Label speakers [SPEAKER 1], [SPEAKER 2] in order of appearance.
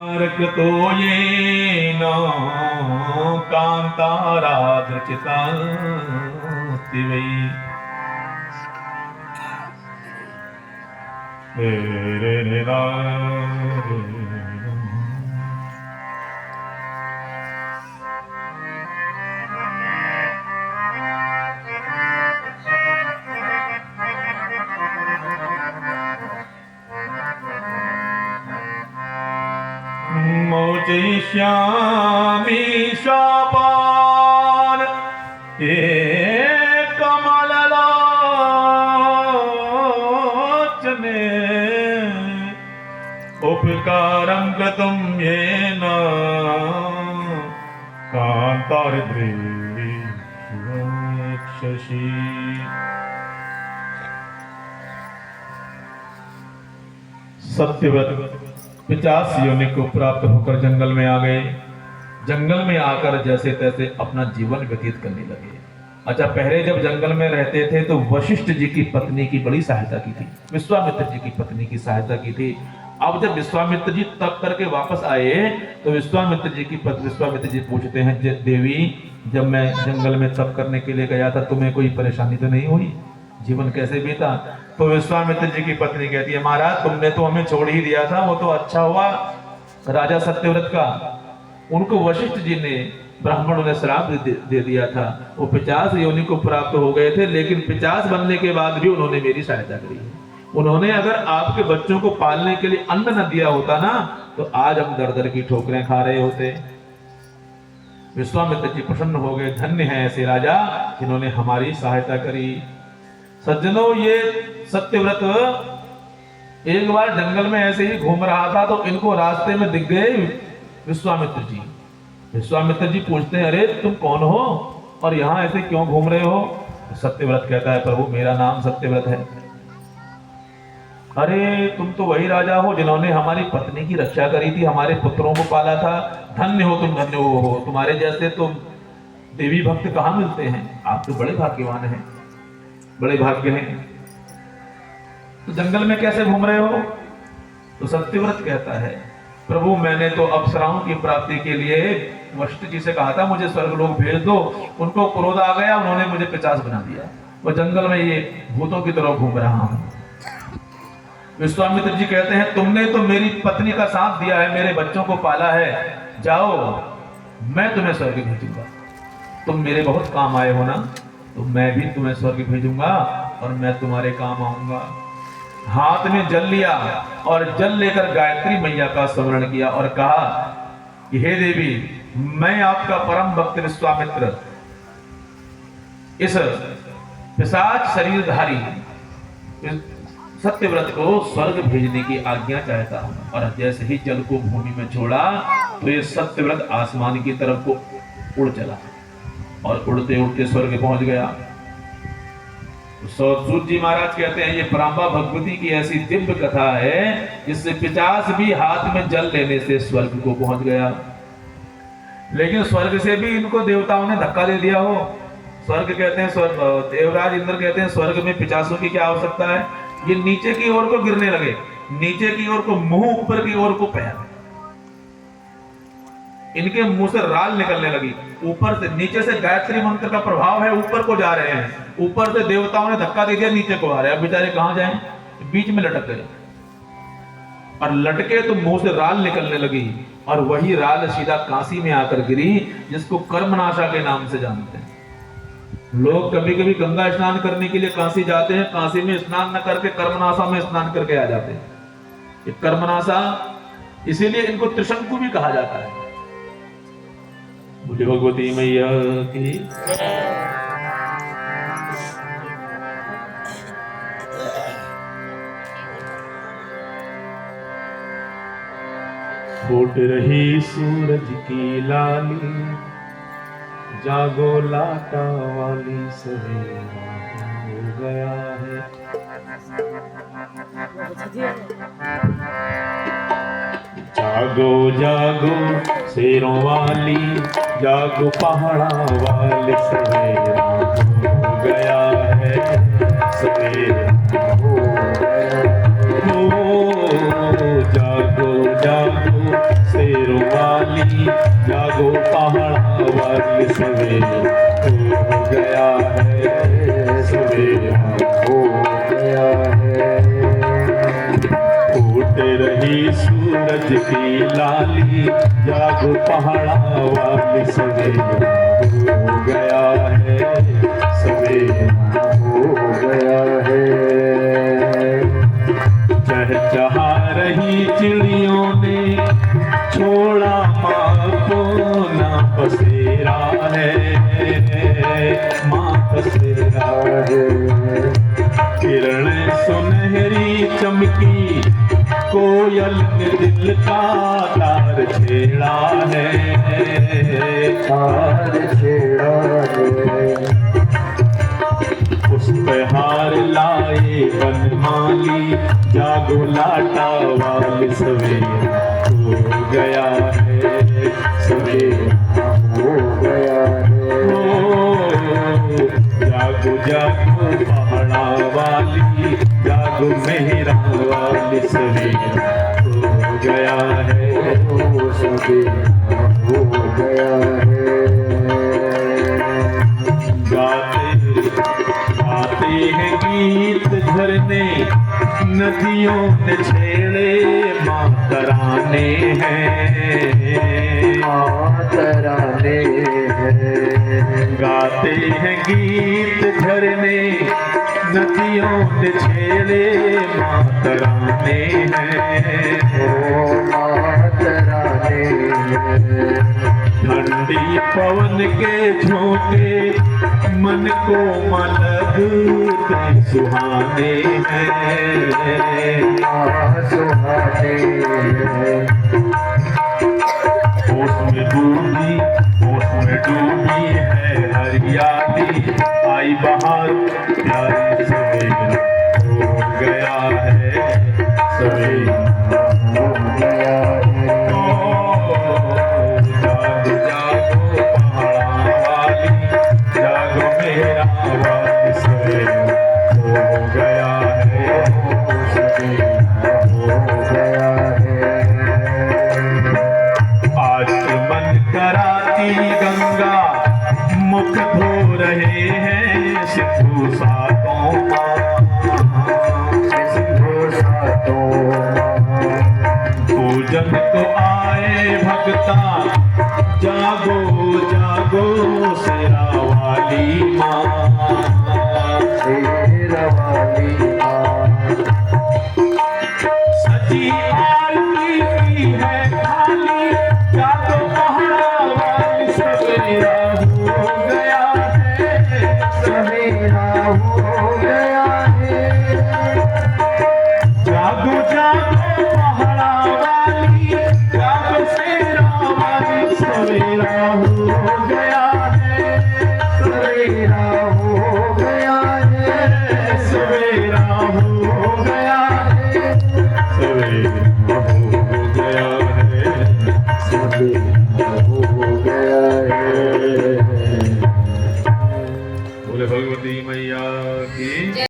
[SPEAKER 1] कृतो येन कान्ताराधृचितास्ति वै मोचयिष्यामि शापान् ये कमललोचने उपकारं कृतं येन कान्तारद्रीक्षसि। सत्यव्रत 50 योनि को प्राप्त होकर जंगल में आ गए। जंगल में आकर जैसे तैसे अपना जीवन व्यतीत करने लगे। अच्छा, पहले जब जंगल में रहते थे तो वशिष्ठ जी की पत्नी की बड़ी सहायता की थी, विश्वामित्र जी की पत्नी की सहायता की थी। अब जब विश्वामित्र जी तप करके वापस आए तो विश्वामित्र जी की पत्नी विश्वामित्र जी पूछते हैं, देवी जब मैं जंगल में तप करने के लिए गया था तुम्हें कोई परेशानी तो नहीं हुई, जीवन कैसे बीता? तो विश्वामित्र जी की पत्नी कहती है, महाराज तुमने तो हमें छोड़ ही दिया था, वो तो अच्छा हुआ राजा सत्यव्रत का, उनको वशिष्ठ जी ने ब्राह्मणों ने श्राप दे दिया था, वो 50 योनि को प्राप्त हो गए थे, लेकिन 50 बनने के बाद भी उन्होंने मेरी सहायता करी है। उन्होंने अगर आपके बच्चों को पालने के लिए अन्न न दिया होता ना तो आज हम दर दर की ठोकरें खा रहे होते। विश्वामित्र जी प्रसन्न हो गए, धन्य है ऐसे राजा जिन्होंने हमारी सहायता करी। सज्जनों, ये सत्यव्रत एक बार जंगल में ऐसे ही घूम रहा था तो इनको रास्ते में दिख गए विश्वामित्र जी। विश्वामित्र जी पूछते हैं, अरे तुम कौन हो और यहाँ ऐसे क्यों घूम रहे हो? सत्यव्रत कहता है, प्रभु मेरा नाम सत्यव्रत है। अरे तुम तो वही राजा हो जिन्होंने हमारी पत्नी की रक्षा करी थी, हमारे पुत्रों को पाला था, धन्य हो तुम, धन्य हो, तुम्हारे जैसे तो देवी भक्त कहाँ मिलते हैं, आप तो बड़े भाग्यवान हैं, बड़े भाग्य हैं। तो जंगल में कैसे घूम रहे हो? तो सत्यव्रत कहता है, प्रभु मैंने तो अप्सराओं की प्राप्ति के लिए वशिष्ठ जी से कहा था मुझे स्वर्गलोक भेज दो, उनको क्रोध आ गया, उन्होंने मुझे 50 बना दिया, वो जंगल में ये भूतों की तरह घूम रहा हूं। विश्वामित्र जी कहते हैं, तुमने तो मेरी पत्नी का साथ दिया है, मेरे बच्चों को पाला है, जाओ मैं तुम्हें स्वर्ग भेजूंगा, तुम मेरे बहुत काम आए हो ना, तो मैं भी तुम्हें स्वर्ग भेजूंगा और मैं तुम्हारे काम आऊंगा। हाथ में जल लिया और जल लेकर गायत्री मैया का स्मरण किया और कहा कि हे देवी, मैं आपका परम भक्त विश्वामित्र इस पिशाच शरीरधारी सत्यव्रत को स्वर्ग भेजने की आज्ञा चाहता हूं। और जैसे ही जल को भूमि में छोड़ा तो ये सत्यव्रत आसमान की तरफ को उड़ चला और उड़ते उड़ते स्वर्ग पहुंच गया। सूत जी महाराज कहते हैं, ये पराम्बा भगवती की ऐसी दिव्य कथा है जिससे 50 भी हाथ में जल लेने से स्वर्ग को पहुंच गया। लेकिन स्वर्ग से भी इनको देवताओं ने धक्का दे दिया हो। स्वर्ग कहते हैं, स्वर्ग देवराज इंद्र कहते हैं स्वर्ग में 50 की क्या आवश्यकता है, ये नीचे की ओर को गिरने लगे, नीचे की ओर को मुंह, ऊपर की ओर को पैर, इनके मुंह से राल निकलने लगी, ऊपर से नीचे से गायत्री मंत्र का प्रभाव है, ऊपर को जा रहे हैं, ऊपर से देवताओं ने धक्का दे दिया, नीचे को आ रहे हैं। अब बेचारे कहां जाएं? बीच में लटक गए और लटके तो मुंह से राल निकलने लगी और वही राल सीधा काशी में आकर गिरी, जिसको कर्मनाशा के नाम से जानते हैं। लोग कभी कभी गंगा स्नान करने के लिए काशी जाते हैं, काशी में स्नान न करके कर्मनाशा में स्नान करके आ जाते हैं। ये कर्मनाशा, इसीलिए इनको त्रिशंकु भी कहा जाता है। बोले भगवती मैया की। फूट रही सूरज की लाली, जागो लाटा वाली, सवेरा हो गया है। जागो जागो शेरों वाली, जागो पहाड़ा वाली, सवेरा हो गया है, सवेरा हो गया। जागो जागो वाली जागो पहाड़ा वाली सवेरा हो गया है सवेरा
[SPEAKER 2] हो गया है।
[SPEAKER 1] फूट रही सूरज की लाली जागो पहाड़ा वाली सवेरा हो गया है सवेरा
[SPEAKER 2] हो गया है।
[SPEAKER 1] चहचहा रही चिड़ियों ने छोड़ा माँ को ना पसेरा है माँ पसेरा
[SPEAKER 2] है।
[SPEAKER 1] किरण सुनहरी चमकी कोयल ने दिल का तार छेड़ा है
[SPEAKER 2] तार छेड़ा है।
[SPEAKER 1] उस पे हार लाए बनमाली जागो लाटा वाली सवेरा हो गया है सवेरा
[SPEAKER 2] हो गया है।
[SPEAKER 1] ओ जागो जागो पहाड़ा वाली जागो मेहरा वाली सवेरा हो गया है
[SPEAKER 2] हो सवेरा हो गया है।
[SPEAKER 1] गाते हैं गीत झरने नदियों ने छेड़े माँ तराने हैं
[SPEAKER 2] माँ तराने हैं।
[SPEAKER 1] गाते हैं गीत झरने नदियों ने छेड़े माँ तराने हैं
[SPEAKER 2] ओ माँ तराने हैं।
[SPEAKER 1] ठंडी पवन के झोंके मन को लगते सुहाने हैं
[SPEAKER 2] सुहाने हैं।
[SPEAKER 1] होश में डूबी है हरियाली आई बहार प्यारी सवेरा हो गया है सवेरा
[SPEAKER 2] हो गया है।
[SPEAKER 1] जागो जागो पहाड़ा वाली जागो मेरा वाली सवेरा हो गया है
[SPEAKER 2] सवेरा हो गया है।
[SPEAKER 1] आज मन कराती गंगा मुख धो रहे हैं सिद्धू सातों
[SPEAKER 2] सिद्धू सातों
[SPEAKER 1] पूजन को आए भक्ता जागो जागो शेरा वाली माँ